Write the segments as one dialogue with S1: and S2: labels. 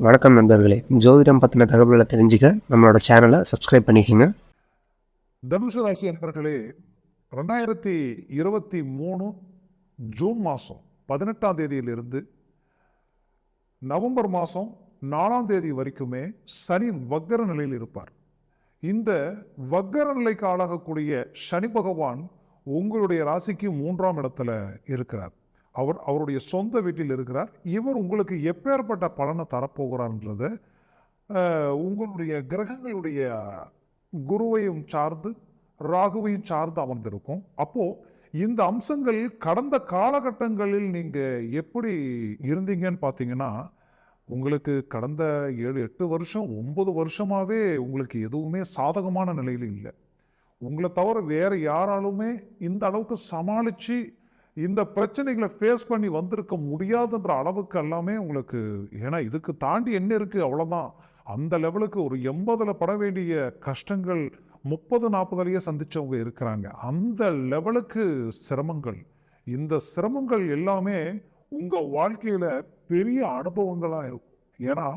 S1: வணக்கம் நண்பர்களே. ஜோதிடம் பத்தின தகவல்கள தெரிஞ்சுக்க நம்மளோட சேனல சப்ஸ்கிரைப் பண்ணிக்கங்க.
S2: தனுசு ராசி அன்பர்களே, 2023 ஜூன் மாதம் 18ஆம் தேதியிலிருந்து நவம்பர் மாதம் 4ஆம் தேதி வரைக்குமே சனி வக்கர நிலையில் இருப்பார். இந்த வக்கர நிலைக்கு ஆளாகக்கூடிய சனி பகவான் உங்களுடைய ராசிக்கு 3ஆம் இடத்துல இருக்கிறார். அவருடைய சொந்த வீட்டில் இருக்கிறார். இவர் உங்களுக்கு எப்பேற்பட்ட பலனை தரப்போகிறார்ன்றத உங்களுடைய கிரகங்களுடைய குருவையும் சார்ந்து ராகுவையும் சார்ந்து அமர்ந்திருக்கும். அப்போ இந்த அம்சங்கள் கடந்த காலகட்டங்களில் நீங்க எப்படி இருந்தீங்கன்னு பார்த்தீங்கன்னா, உங்களுக்கு கடந்த 7, 8 வருஷம் 9 வருஷமாவே உங்களுக்கு எதுவுமே சாதகமான நிலையில் இல்லை. உங்களை தவிர வேற யாராலுமே இந்த அளவுக்கு சமாளிச்சு இந்த பிரச்சனைகளை ஃபேஸ் பண்ணி வந்திருக்க முடியாதுன்ற அளவுக்கு எல்லாமே உங்களுக்கு, ஏன்னா இதுக்கு தாண்டி என்ன இருக்கு அவ்வளோதான். அந்த லெவலுக்கு ஒரு 80ல் பட வேண்டிய கஷ்டங்கள் 30, 40லேயே சந்திச்சவங்க இருக்கிறாங்க. அந்த லெவலுக்கு சிரமங்கள். இந்த சிரமங்கள் எல்லாமே உங்க வாழ்க்கையில பெரிய அனுபவங்களா இருக்கும். ஏன்னா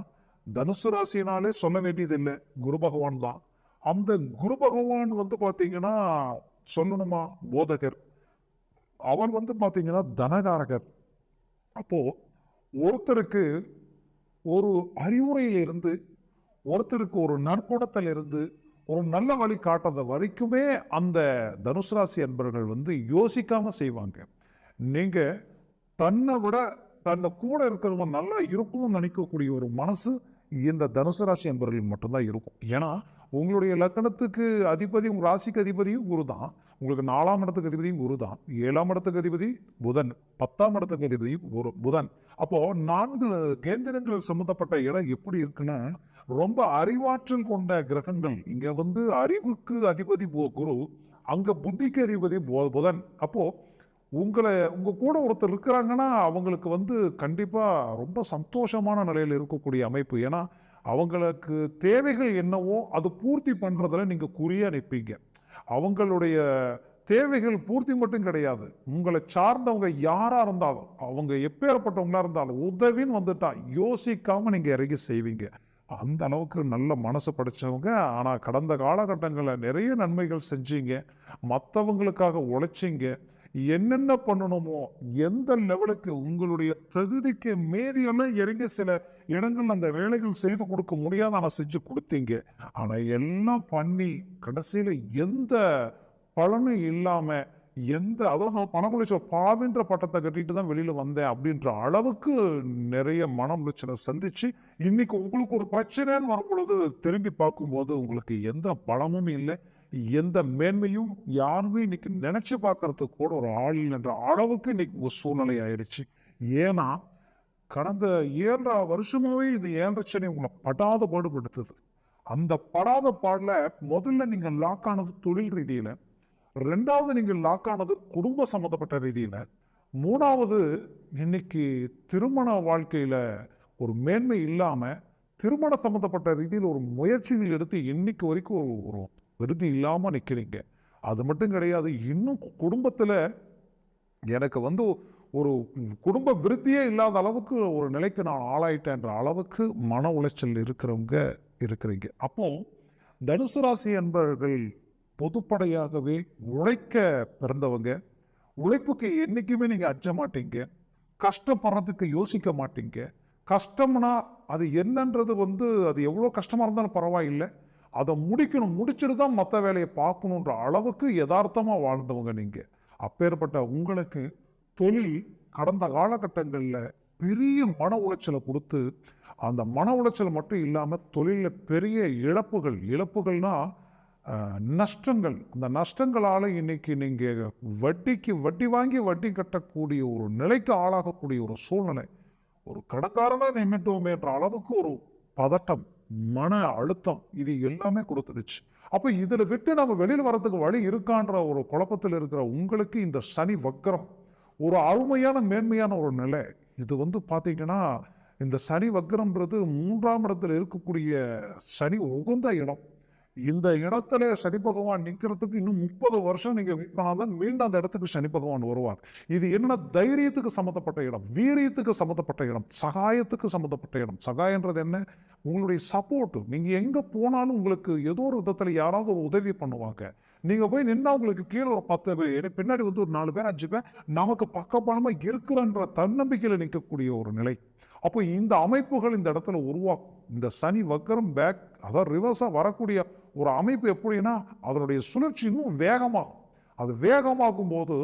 S2: தனுசு ராசினாலே சொல்ல வேண்டியது இல்லை, குரு பகவான் தான். அந்த குரு பகவான் பார்த்தீங்கன்னா சொல்லணுமா, போதகர். அவர் பார்த்தீங்கன்னா தனகாரகர். அப்போ ஒருத்தருக்கு ஒரு அறிவுரையிலிருந்து, ஒருத்தருக்கு ஒரு நற்குணத்திலிருந்து, ஒரு நல்ல வழி காட்டுறது வரைக்குமே அந்த தனுசு ராசி அன்பர்கள் யோசிக்காம செய்வாங்க. நீங்க தன்னை விட தன்னை கூட இருக்கிறவங்க நல்லா இருக்கணும்னு நினைக்கக்கூடிய ஒரு மனசு இந்த தனுசு ராசி அன்பர்கள் மட்டும்தான் இருக்கும். ஏன்னா உங்களுடைய லக்கணத்துக்கு அதிபதி, உங்க ராசிக்கு அதிபதியும் குரு தான். உங்களுக்கு 4ஆம் இடத்துக்கு அதிபதியும் குரு தான். 7ஆம் இடத்துக்கு அதிபதி புதன், 10ஆம் இடத்துக்கு அதிபதியும் புதன். அப்போ 4 கேந்திரங்கள் சம்பந்தப்பட்ட இடம் எப்படி இருக்குன்னா, ரொம்ப அறிவாற்றல் கொண்ட கிரகங்கள். இங்க அறிவுக்கு அதிபதி குரு, அங்க புத்திக்கு அதிபதி புதன். அப்போ உங்க கூட ஒருத்தர் இருக்கிறாங்கன்னா அவங்களுக்கு கண்டிப்பா ரொம்ப சந்தோஷமான நிலையில் இருக்கக்கூடிய அமைப்பு. ஏன்னா அவங்களுக்கு தேவைகள் என்னவோ அது பூர்த்தி பண்றதுல நீங்க குறியா நிற்பீங்க. அவங்களுடைய தேவைகள் பூர்த்தி மட்டும் கிடையாது, உங்களை சார்ந்தவங்க யாரா இருந்தாலும், அவங்க எப்பேற்பட்டவங்களா இருந்தாலும் உதவின்னு வந்துட்டா யோசிக்காம நீங்க இறங்கி செய்வீங்க. அந்த அளவுக்கு நல்ல மனசு படைச்சவங்க. ஆனா கடந்த காலகட்டங்களில் நிறைய நன்மைகள் செஞ்சீங்க, மற்றவங்களுக்காக உழைச்சிங்க. என்னென்ன பண்ணணுமோ எந்த லெவலுக்கு உங்களுடைய தகுதிக்கு மீறியெல்லாம் இறங்கி சில இடங்கள் அந்த வேலைகள் செய்து கொடுக்க முடியாத ஆனா செஞ்சு கொடுத்தீங்க. ஆனா எல்லாம் பண்ணி கடைசியில எந்த பலனும் இல்லாம, அதாவது பணம் உழைச்ச பாவின்ற பட்டத்தை கட்டிட்டு தான் வெளியில வந்தேன் அப்படின்ற அளவுக்கு நிறைய மனம் உளைச்சலை சந்திச்சு, இன்னைக்கு உங்களுக்கு ஒரு பிரச்சனைன்னு வரும் பொழுது திரும்பி பார்க்கும்போது உங்களுக்கு எந்த பலமும் இல்லை, எந்த மேன்மையும் யாருமே இன்னைக்கு நினைச்சு பார்க்கறதுக்கு கூட ஒரு ஆள் என்ற அளவுக்கு இன்னைக்கு ஒரு சூழ்நிலை ஆயிடுச்சு. ஏன்னா கடந்த 7.5 வருஷமாவே இது 7 சனி உங்களை படாத பாடுபடுத்துது. அந்த படாத பாடல முதல்ல நீங்க லாக் ஆனது தொழில் ரீதியில, 2வது நீங்க லாக் ஆனது குடும்ப சம்பந்தப்பட்ட ரீதியில, 3வது இன்னைக்கு திருமண வாழ்க்கையில ஒரு மேன்மை இல்லாம திருமண சம்பந்தப்பட்ட ரீதியில் ஒரு முயற்சிகள் எடுத்து இன்னைக்கு வரைக்கும் ஒரு விருதி இல்லாம நிக்கிறீங்க. அது மட்டும் கிடையாது, இன்னும் குடும்பத்துல எனக்கு ஒரு குடும்ப விருத்தியே இல்லாத அளவுக்கு ஒரு நிலைக்கு நான் ஆளாயிட்டேன்ற அளவுக்கு மன உளைச்சல் இருக்கிறவங்க இருக்கிறீங்க. அப்போ தனுசு ராசி என்பவர்கள் பொதுப்படையாகவே உழைக்க பிறந்தவங்க. உழைப்புக்கு என்னைக்குமே நீங்க அஞ்ச மாட்டீங்க, கஷ்டப்படுறதுக்கு யோசிக்க மாட்டீங்க. கஷ்டம்னா அது என்னன்றது அது எவ்வளோ கஷ்டமா இருந்தாலும் பரவாயில்லை, அதை முடிக்கணும், முடிச்சுட்டு தான் மற்ற வேலையை பார்க்கணுன்ற அளவுக்கு யதார்த்தமா வாழ்ந்தவங்க நீங்க. அப்பேற்பட்ட உங்களுக்கு தொழில் கடந்த காலகட்டங்களில் பெரிய மன உளைச்சலை கொடுத்து, அந்த மன உளைச்சல் மட்டும் இல்லாமல் தொழிலில் பெரிய இழப்புகள்னா நஷ்டங்கள். அந்த நஷ்டங்களால் இன்னைக்கு நீங்கள் வட்டிக்கு வட்டி வாங்கி வட்டி கட்டக்கூடிய ஒரு நிலைக்கு ஆளாகக்கூடிய ஒரு சூழ்நிலை. ஒரு கடன்காரனா நின்றுட்டோமேன்ற அளவுக்கு ஒரு பதட்டம், மன அழுத்தம், இது எல்லாமே கொடுத்துடுச்சு. அப்போ இதில் விட்டு நம்ம வெளியில் வர்றதுக்கு வழி இருக்கான்ற ஒரு குழப்பத்தில் இருக்கிற உங்களுக்கு இந்த சனி வக்கரம் ஒரு அருமையான மேன்மையான ஒரு நிலை. இது பார்த்தீங்கன்னா இந்த சனி வக்கரம்ன்றது 3ஆம் இடத்துல இருக்கக்கூடிய சனி உகந்த இடம். இந்த இடத்துல சனி பகவான் நிக்கிறதுக்கு இன்னும் 30 வருஷம் நீங்க வெயிட் பண்ணாதான் மீண்டும் அந்த இடத்துக்கு சனி பகவான் வருவார். இது என்ன, தைரியத்துக்கு சம்பந்தப்பட்ட இடம், வீரியத்துக்கு சம்பந்தப்பட்ட இடம், சகாயத்துக்கு சம்பந்தப்பட்ட இடம். சகாயன்றது என்ன? உங்களுடைய சப்போர்ட். நீங்க எங்க போனாலும் உங்களுக்கு ஏதோ ஒரு விதத்துல யாராவது ஒரு உதவி பண்ணுவாங்க. நீங்க போய் நின்னா உங்களுக்கு கீழே ஒரு 10 பேர், பின்னாடி வந்து ஒரு 4 பேர் 5 பேர் நமக்கு பக்கபலமா இருக்கிறன்ற தன்னம்பிக்கையில நிற்கக்கூடிய ஒரு நிலை. அப்போ இந்த அமைப்புகள் இந்த இடத்துல உருவாக்கும். இந்த சனி வக்கரம் பேக், அதாவது ரிவர்ஸா வரக்கூடிய ஒரு அமைப்பு எப்படின்னா அதனுடைய சுழற்சி இன்னும் வேகமாகும். அது வேகமாகும் போது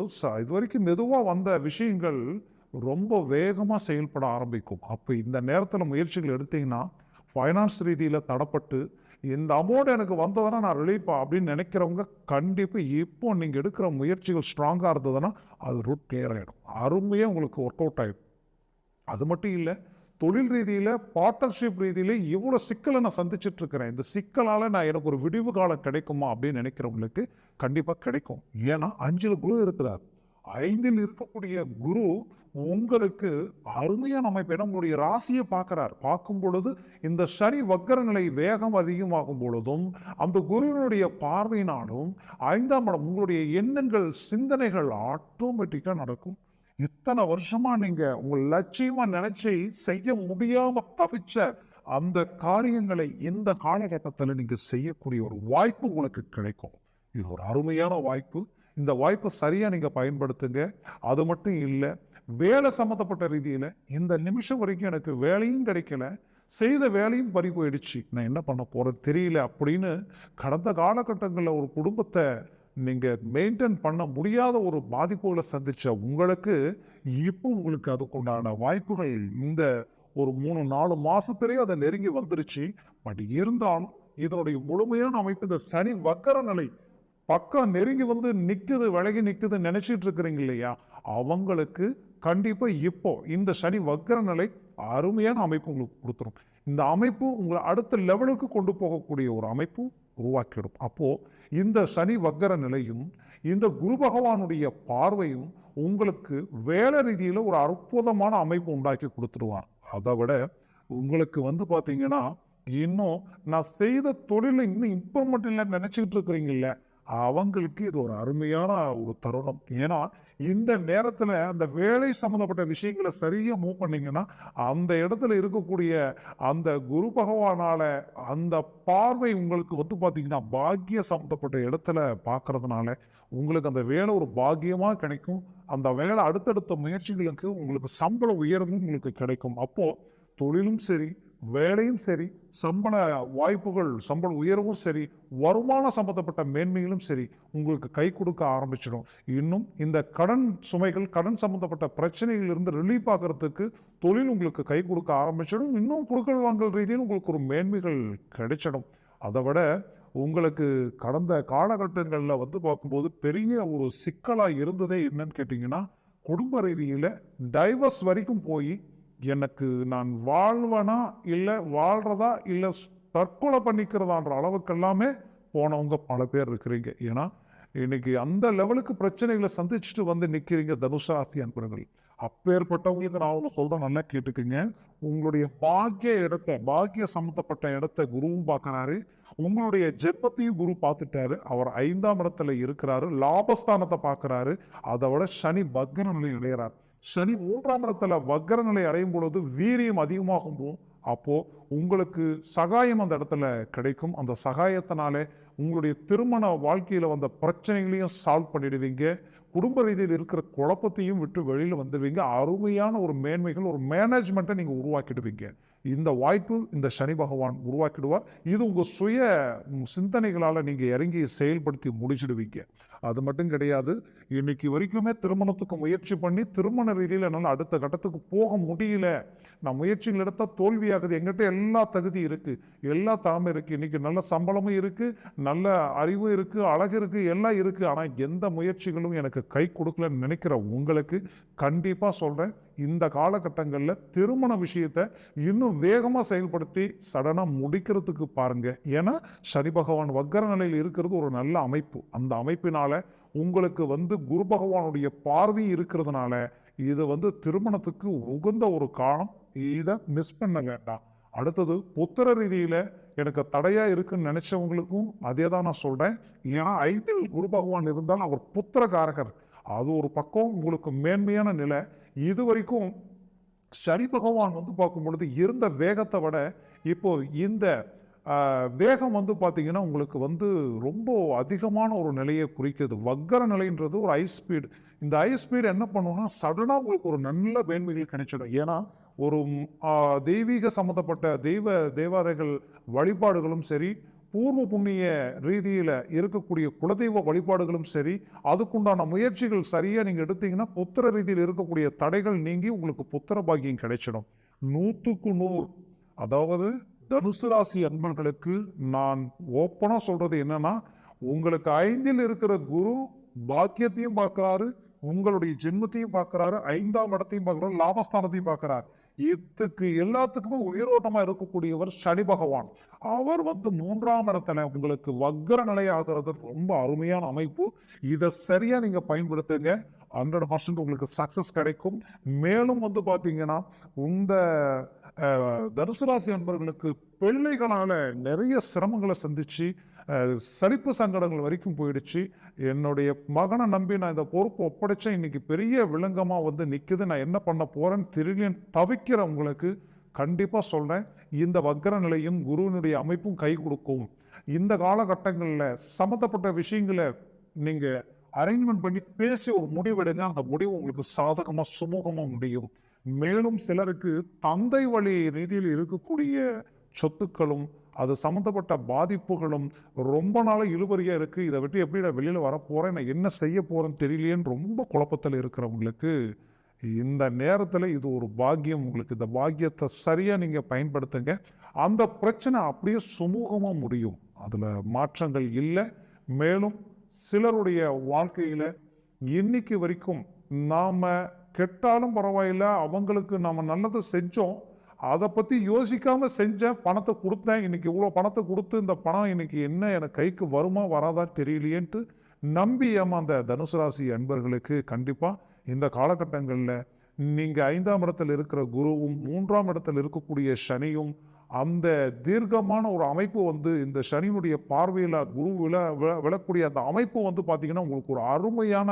S2: இது வரைக்கும் மெதுவா வந்த விஷயங்கள் ரொம்ப வேகமா செயல்பட ஆரம்பிக்கும். அப்போ இந்த நேரத்தில் முயற்சிகள் எடுத்தீங்கன்னா ஃபைனான்ஸ் ரீதியில தடப்பட்டு இந்த அமௌண்ட் எனக்கு வந்ததுன்னா நான் ரிலீஃப் அப்படின்னு நினைக்கிறவங்க கண்டிப்பா இப்போ நீங்க எடுக்கிற முயற்சிகள் ஸ்ட்ராங்கா இருந்ததுன்னா அது ரூட் கிளியர் ஆயிடும். அருமையா உங்களுக்கு ஒர்க் அவுட் ஆயிடும். அது மட்டும் இல்லை, தொழில் ரீதியில பார்ட்னர்ஷிப் ரீதியில இவ்வளோ சிக்கலை நான் சந்திச்சுட்டு இருக்கிறேன், இந்த சிக்கலால நான் எனக்கு ஒரு விடிவு காலம் கிடைக்குமா அப்படின்னு நினைக்கிறவங்களுக்கு கண்டிப்பா கிடைக்கும். ஏன்னா 5ல் குரு இருக்கிறார். 5ல் இருக்கக்கூடிய குரு உங்களுக்கு அருமையான அமைப்பு. உங்களுடைய ராசியை பார்க்கிறார். பார்க்கும் பொழுது இந்த சனி வக்கர நிலை வேகம் அதிகமாகும் பொழுதும் அந்த குருவினுடைய பார்வையினாலும் 5ஆம் இடம் உங்களுடைய எண்ணங்கள் சிந்தனைகள் ஆட்டோமேட்டிக்கா நடக்கும். இத்தனை வருஷமா நீங்க உங்க லட்சியமா நினைச்சு செய்ய முடியாம தவிச்ச அந்த காரியங்களை இந்த காலகட்டத்தில் நீங்க செய்யக்கூடிய ஒரு வாய்ப்பு உங்களுக்கு கிடைக்கும். இது ஒரு அருமையான வாய்ப்பு. இந்த வாய்ப்பை சரியா நீங்க பயன்படுத்துங்க. அது மட்டும் இல்லை, வேலை சம்மந்தப்பட்ட ரீதியில இந்த நிமிஷம் வரைக்கும் எனக்கு வேலையும் கிடைக்கல, செய்த வேலையும் பறி போயிடுச்சு, நான் என்ன பண்ண போறது தெரியல அப்படின்னு கடந்த காலகட்டங்களில் ஒரு குடும்பத்தை நீங்க மெயின்டைன் பண்ண முடியாத ஒரு பாதிப்புகளை சந்திச்ச உங்களுக்கு இப்போ உங்களுக்கு அதுக்குண்டான வாய்ப்புகள் இந்த ஒரு 3-4 மாசத்திலேயே அதை நெருங்கி வந்துருச்சு. பட் இருந்தாலும் இதனுடைய முழுமையான அமைப்பு இந்த சனி வக்கர நிலை பக்கம் நெருங்கி வந்து நிக்குது, விலகி நிக்குது நினைச்சிட்டு இருக்கிறீங்க இல்லையா, அவங்களுக்கு கண்டிப்பா இப்போ இந்த சனி வக்கர நிலை அருமையான அமைப்பு உங்களுக்கு கொடுத்துரும். இந்த அமைப்பு உங்களை அடுத்த லெவலுக்கு கொண்டு போகக்கூடிய ஒரு அமைப்பு உருவாக்கிடும். அப்போ இந்த சனி வக்கர நிலையும் இந்த குரு பகவானுடைய பார்வையும் உங்களுக்கு வேலை ரீதியில ஒரு அற்புதமான அமைப்பு உண்டாக்கி கொடுத்துருவார். அதை விட உங்களுக்கு வந்து பாத்தீங்கன்னா இன்னும் நான் செய்த தொழிலை இன்னும் இம்ப்ரூவ்மெண்ட் இல்லை நினைச்சுக்கிட்டு இருக்கிறீங்கல்ல, அவங்களுக்கு இது ஒரு அருமையான ஒரு தருணம். ஏன்னா இந்த நேரத்துல அந்த வேலை சம்பந்தப்பட்ட விஷயங்களை சரியா மூவ் பண்ணீங்கன்னா அந்த இடத்துல இருக்கக்கூடிய அந்த குரு பகவானால அந்த பார்வை உங்களுக்கு வந்து பாத்தீங்கன்னா பாக்கிய சம்பந்தப்பட்ட இடத்துல பார்க்கறதுனால உங்களுக்கு அந்த வேலை ஒரு பாக்கியமா கிடைக்கும். அந்த வேலை அடுத்தடுத்த முயற்சிகளுக்கு உங்களுக்கு சம்பள உயர்வும் உங்களுக்கு கிடைக்கும். அப்போ தொழிலும் சரி, வேலையும் சரி, சம்பள வாய்ப்புகள், சம்பள உயர்வும் சரி, வருமான சம்பந்தப்பட்ட மேன்மைகளும் சரி உங்களுக்கு கை கொடுக்க ஆரம்பிச்சிடும். இன்னும் இந்த கடன் சுமைகள், கடன் சம்பந்தப்பட்ட பிரச்சனைகள் இருந்து ரிலீஃப் ஆகிறதுக்கு தொழில் உங்களுக்கு கை கொடுக்க ஆரம்பிச்சிடும். இன்னும் கொடுக்கல் வாங்கல் ரீதியில் உங்களுக்கு ஒரு மேன்மைகள் கிடைச்சிடும். அதை விட உங்களுக்கு கடந்த காலகட்டங்களில் வந்து பார்க்கும்போது பெரிய ஒரு சிக்கலாக இருந்ததே என்னன்னு கேட்டிங்கன்னா, குடும்ப ரீதியில் டைவர்ஸ் வரைக்கும் போய் எனக்கு நான் வாழ்வனா இல்லை வாழ்றதா இல்லை தற்கொலை பண்ணிக்கிறதான்ற அளவுக்கு எல்லாமே போனவங்க பல பேர் இருக்கிறீங்க. ஏன்னா இன்னைக்கு அந்த லெவலுக்கு பிரச்சனைகளை சந்திச்சுட்டு வந்து நிற்கிறீங்க தனுசு ராசி அன்பர்கள். அப்பேற்பட்டவங்களுக்கு நான் ஒன்று சொல்றேன், நல்லா கேட்டுக்குங்க. உங்களுடைய பாக்கிய இடத்தை, பாக்கிய சம்பந்தப்பட்ட இடத்தை குருவும் பார்க்கறாரு, உங்களுடைய ஜென்மத்தையும் குரு பார்த்துட்டாரு. அவர் 5ஆம் இடத்துல இருக்கிறாரு, லாபஸ்தானத்தை பார்க்கிறாரு. அதை விட சனி வக்ர நிலை அடைகிறார். சனி 3ஆம் இடத்துல வக்ர நிலை அடையும் பொழுது வீரியம் அதிகமாகும். அப்போ உங்களுக்கு சகாயம் அந்த இடத்துல கிடைக்கும். அந்த சகாயத்தினாலே உங்களுடைய திருமண வாழ்க்கையில வந்த பிரச்சனைகளையும் சால்வ் பண்ணிடுவீங்க. குடும்ப ரீதியில் இருக்கிற குழப்பத்தையும் விட்டு வெளியில வந்துடுவீங்க. அருமையான ஒரு மேன்மைகள், ஒரு மேனேஜ்மெண்ட்டை நீங்க உருவாக்கிடுவீங்க. இந்த வாய்ப்பு இந்த சனி பகவான் உருவாக்கிடுவார். இது உங்க சுய சிந்தனைகளால நீங்க இறங்கி செயல்படுத்தி முடிச்சிடுவீங்க. அது மட்டும் கிடையாது, இன்னைக்கு வரைக்குமே திருமணத்துக்கு முயற்சி பண்ணி திருமண ரீதியில் என்னால் அடுத்த கட்டத்துக்கு போக முடியல, நான் முயற்சிகள் எடுத்தால் தோல்வியாகுது, எங்கிட்ட எல்லா தகுதி இருக்கு, எல்லா திறமை இருக்கு, இன்னைக்கு நல்ல சம்பளமும் இருக்கு, நல்ல அறிவும் இருக்கு, அழகு இருக்கு, எல்லாம் இருக்கு, ஆனால் எந்த முயற்சிகளும் எனக்கு கை கொடுக்கலன்னு நினைக்கிற உங்களுக்கு கண்டிப்பா சொல்றேன், இந்த காலகட்டங்களில் திருமண விஷயத்தை இன்னும் வேகமா செயல்படுத்தி சடனா முடிக்கிறதுக்கு பாருங்க. ஏன்னா சனி பகவான் வக்ர நிலையில் இருக்கிறது ஒரு நல்ல அமைப்பு. அந்த அமைப்பினால உங்களுக்கு வந்து குரு பகவானுடைய பார்வை இருக்கிறதுனால இது வந்து திருமணத்துக்கு உகந்த ஒரு காலம். இதை மிஸ் பண்ண வேண்டாம். அடுத்தது புத்திர ரீதியில எனக்கு தடையா இருக்குன்னு நினைச்சவங்களுக்கும் அதே தான் நான் சொல்றேன். ஏன்னா 5ல் குரு பகவான் இருந்தால் அவர் புத்திரகாரகர். அது ஒரு பக்கம் உங்களுக்கு மேன்மையான நிலை. இது வரைக்கும் சனி பகவான் வந்து பார்க்கும் பொழுது இருந்த வேகத்தை விட இப்போ இந்த வேகம் வந்து பார்த்தீங்கன்னா உங்களுக்கு வந்து ரொம்ப அதிகமான ஒரு நிலையை குறிக்குது. வக்கர நிலைன்றது ஒரு ஹை ஸ்பீடு. இந்த ஹை ஸ்பீடு என்ன பண்ணுன்னா சடனாக உங்களுக்கு ஒரு நல்ல மேன்மைகள் கிடைச்சிடும். ஏன்னா ஒரு தெய்வீக சம்மந்தப்பட்ட தேவாதைகள் வழிபாடுகளும் சரி, பூர்வ புண்ணிய ரீதியில் இருக்கக்கூடிய குலதெய்வ வழிபாடுகளும் சரி, அதுக்குண்டான முயற்சிகள் சரியாக நீங்கள் எடுத்தீங்கன்னா புத்திர ரீதியில் இருக்கக்கூடிய தடைகள் நீங்கி உங்களுக்கு புத்திர பாக்கியம் கிடைச்சிடும். 100க்கு 100. அதாவது தனுசு ராசி அன்பர்களுக்கு நான் ஓப்பனாக சொல்றது என்னன்னா, உங்களுக்கு 5ல் இருக்கிற குரு பாக்கியத்தையும் பார்க்கிறாரு, உங்களுடைய ஜென்மத்தையும் பார்க்கிறாரு, 5ஆம் இடத்தையும் பார்க்கிறாரு, லாபஸ்தானத்தையும் பார்க்கிறார். இதுக்கு எல்லாத்துக்குமே உயிரோட்டமா இருக்கக்கூடியவர் சனி பகவான். அவர் வந்து 3ஆம் இடத்துல உங்களுக்கு வக்கர நிலையாகிறது ரொம்ப அருமையான அமைப்பு. இதை சரியா நீங்க பயன்படுத்துங்க. 100% உங்களுக்கு சக்சஸ் கிடைக்கும். மேலும் வந்து பாத்தீங்கன்னா இந்த தனுசு ராசி அன்பர்களுக்கு பிள்ளைகளால நிறைய சிரமங்களை சந்திச்சு சலிப்பு சங்கடங்கள் வரைக்கும் போயிடுச்சு. என்னுடைய மகனை நம்பி நான் இந்த பொறுப்பு ஒப்படைச்சேன், இன்னைக்கு பெரிய விலங்கமா வந்து நிக்குது, நான் என்ன பண்ண போறேன்னு தெரியலன்னு தவிக்கிறவங்களுக்கு கண்டிப்பா சொல்றேன், இந்த வக்கர நிலையும் குருவினுடைய அமைப்பும் கை கொடுக்கும். இந்த காலகட்டங்களில் சம்மந்தப்பட்ட விஷயங்களை நீங்க அரேஞ்ச்மெண்ட் பண்ணி பேசி ஒரு முடிவெடுங்க. அந்த முடிவு உங்களுக்கு சாதகமா சுமூகமா முடியும். மேலும் சிலருக்கு தந்தை வழி ரீதியில் இருக்கக்கூடிய சொத்துக்களும் அது சம்மந்தப்பட்ட பாதிப்புகளும் ரொம்ப நாளாக இழுபறியா இருக்கு. இதை விட்டு எப்படி நான் வெளியில வரப்போறேன், நான் என்ன செய்ய போறேன்னு தெரியலையேன்னு ரொம்ப குழப்பத்தில் இருக்கிறவங்களுக்கு இந்த நேரத்தில் இது ஒரு பாக்கியம். உங்களுக்கு இந்த பாக்கியத்தை சரியா நீங்க பயன்படுத்துங்க. அந்த பிரச்சனை அப்படியே சுமூகமா முடியும். அதுல மாற்றங்கள் இல்லை. மேலும் சிலருடைய வாழ்க்கையில இன்னைக்கு வரைக்கும் நாம கெட்டாலும் பரவாயில்ல, அவங்களுக்கு நாம நல்லதை செஞ்சோம், அதை பத்தி யோசிக்காம செஞ்சேன், பணத்தை கொடுத்தேன், இன்னைக்கு இவ்வளோ பணத்தை கொடுத்து இந்த பணம் இன்னைக்கு என்ன எனக்கு கைக்கு வருமா வராதா தெரியலையேன்ட்டு நம்பி ஏமாந்த தனுசு ராசி அன்பர்களுக்கு கண்டிப்பா இந்த காலகட்டங்களில் நீங்க 5ஆம் இடத்தில் இருக்கிற குருவும் 3ஆம் இடத்தில் இருக்கக்கூடிய சனியும் அந்த தீர்க்கமான ஒரு அமைப்பு வந்து இந்த சனியினுடைய பார்வையில் குரு விழக்கூடிய அந்த அமைப்பு வந்து பார்த்தீங்கன்னா உங்களுக்கு ஒரு அருமையான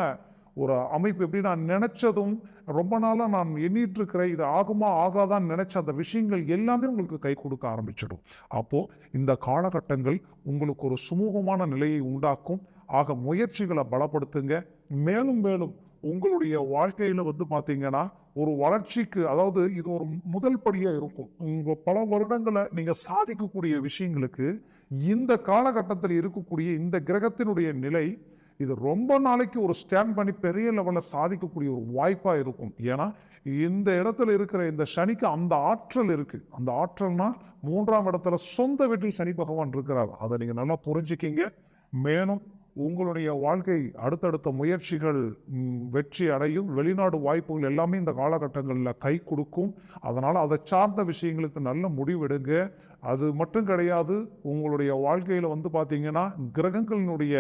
S2: ஒரு அமைப்பு. எப்படி நான் நினைச்சதும் ரொம்ப நாளாக நான் எண்ணிட்டு இருக்கிறேன், இது ஆகுமா ஆகாதான்னு நினைச்ச அந்த விஷயங்கள் எல்லாமே உங்களுக்கு கை கொடுக்க ஆரம்பிச்சிடும். அப்போ இந்த காலகட்டங்கள் உங்களுக்கு ஒரு சுமூகமான நிலையை உண்டாக்கும். ஆக முயற்சிகளை பலப்படுத்துங்க. மேலும் மேலும் உங்களுடைய வாழ்க்கையில வந்து பாத்தீங்கன்னா ஒரு வளர்ச்சிக்கு, அதாவது இது ஒரு முதல் படியா இருக்கும். உங்க பல வருடங்களை நீங்க சாதிக்கக்கூடிய விஷயங்களுக்கு இந்த காலகட்டத்தில் இருக்கக்கூடிய இந்த கிரகத்தினுடைய நிலை இது ரொம்ப நாளைக்கு ஒரு ஸ்டாண்ட் பண்ணி பெரிய லெவலில் சாதிக்கக்கூடிய ஒரு வாய்ப்பாக இருக்கும். ஏன்னா இந்த இடத்துல இருக்கிற இந்த சனிக்கு அந்த ஆற்றல் இருக்கு. அந்த ஆற்றல்னா 3ஆம் இடத்துல சொந்த வீட்டில் சனி பகவான் இருக்கிறார். அதை நீங்கள் நல்லா புரிஞ்சுக்கிங்க. மேலும் உங்களுடைய வாழ்க்கை அடுத்தடுத்த முயற்சிகள் வெற்றி அடையும். வெளிநாடு வாய்ப்புகள் எல்லாமே இந்த காலகட்டங்களில் கை கொடுக்கும். அதனால் அதை சார்ந்த விஷயங்களுக்கு நல்ல முடிவெடுங்க. அது மட்டும் கிடையாது, உங்களுடைய வாழ்க்கையில் வந்து பார்த்தீங்கன்னா கிரகங்களினுடைய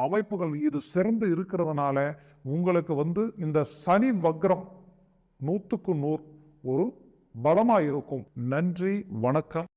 S2: அமைப்புகள் இது சிறந்து இருக்கிறதுனால உங்களுக்கு வந்து இந்த சனி வக்ரம் 100க்கு 100 ஒரு பலமாக இருக்கும். நன்றி, வணக்கம்.